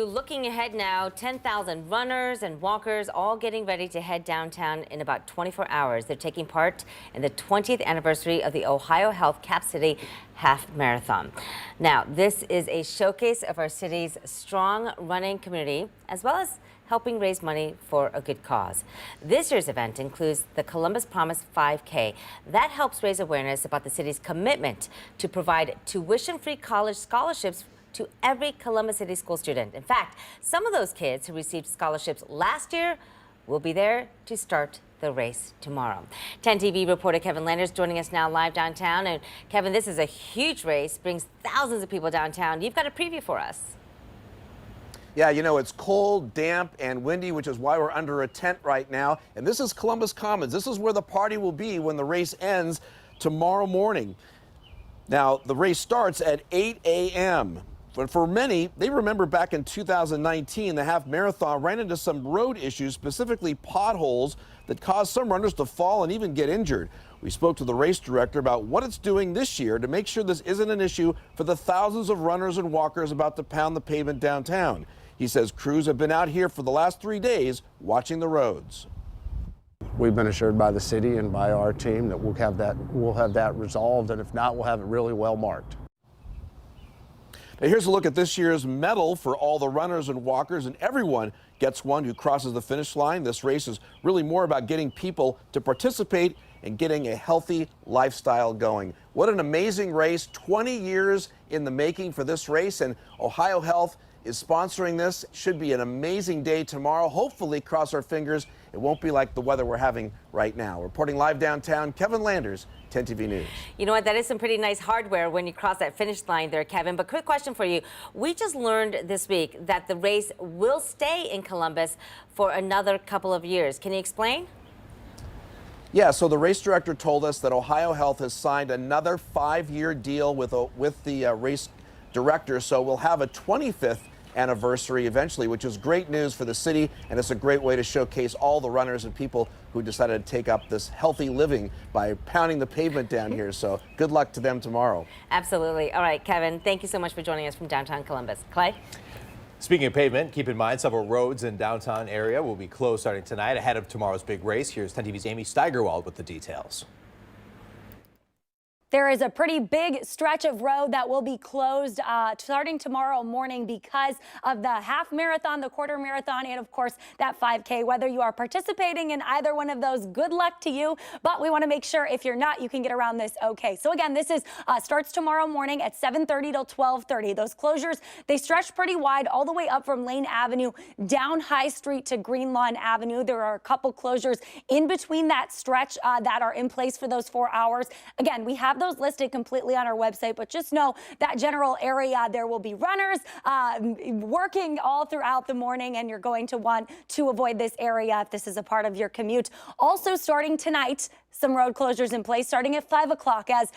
Looking ahead now, 10,000 runners and walkers all getting ready to head downtown in about 24 hours. They're taking part in the 20th anniversary of the OhioHealth Cap City Half Marathon. Now, this is a showcase of our city's strong running community, as well as helping raise money for a good cause. This year's event includes the Columbus Promise 5K. That helps raise awareness about the city's commitment to provide tuition-free college scholarships to every Columbus City School student. In fact, some of those kids who received scholarships last year will be there to start the race tomorrow. 10 TV reporter Kevin Landers joining us now live downtown. And Kevin, this is a huge race, brings thousands of people downtown. You've got a preview for us. Yeah, you know, it's cold, damp, and windy, which is why we're under a tent right now. And this is Columbus Commons. This is where the party will be when the race ends tomorrow morning. Now, the race starts at 8 a.m. But for many, they remember back in 2019, the half marathon ran into some road issues, specifically potholes that caused some runners to fall and even get injured. We spoke to the race director about what it's doing this year to make sure this isn't an issue for the thousands of runners and walkers about to pound the pavement downtown. He says crews have been out here for the last 3 days watching the roads. We've been assured by the city and by our team that we'll have that resolved, and if not, we'll have it really well marked. Now here's a look at this year's medal for all the runners and walkers, and everyone gets one who crosses the finish line. This race is really more about getting people to participate and getting a healthy lifestyle going. What an amazing race, 20 years in the making for this race, and OhioHealth is sponsoring this. Should be an amazing day tomorrow. Hopefully, cross our fingers, it won't be like the weather we're having right now. Reporting live downtown, Kevin Landers, 10 TV News. You know what? That is some pretty nice hardware when you cross that finish line there, Kevin. But quick question for you. We just learned this week that the race will stay in Columbus for another couple of years. Can you explain? Yeah, so the race director told us that OhioHealth has signed another 5-year deal with the race director, so we'll have a 25th anniversary eventually, which is great news for the city, and it's a great way to showcase all the runners and people who decided to take up this healthy living by pounding the pavement down here. So good luck to them tomorrow. Absolutely. All right, Kevin, thank you so much for joining us from downtown Columbus. Clay? Speaking of pavement, keep in mind several roads in downtown area will be closed starting tonight ahead of tomorrow's big race. Here's 10 TV's Amy Steigerwald with the details. There is a pretty big stretch of road that will be closed starting tomorrow morning because of the half marathon, the quarter marathon, and of course that 5K. Whether you are participating in either one of those, good luck to you. But we want to make sure if you're not, you can get around this okay. So again, this is starts tomorrow morning at 7:30 till 12:30. Those closures, they stretch pretty wide all the way up from Lane Avenue down High Street to Green Lawn Avenue. There are a couple closures in between that stretch that are in place for those 4 hours. Again, we have those listed completely on our website, but just know that general area, there will be runners working all throughout the morning, and you're going to want to avoid this area if this is a part of your commute. Also starting tonight, some road closures in place starting at 5 o'clock as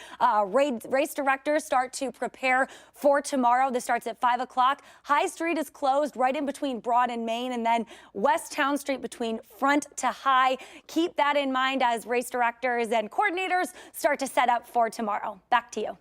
race directors start to prepare for tomorrow. This starts at 5 o'clock. High Street is closed right in between Broad and Main, and then West Town Street between Front to High. Keep that in mind as race directors and coordinators start to set up for tomorrow. Back to you.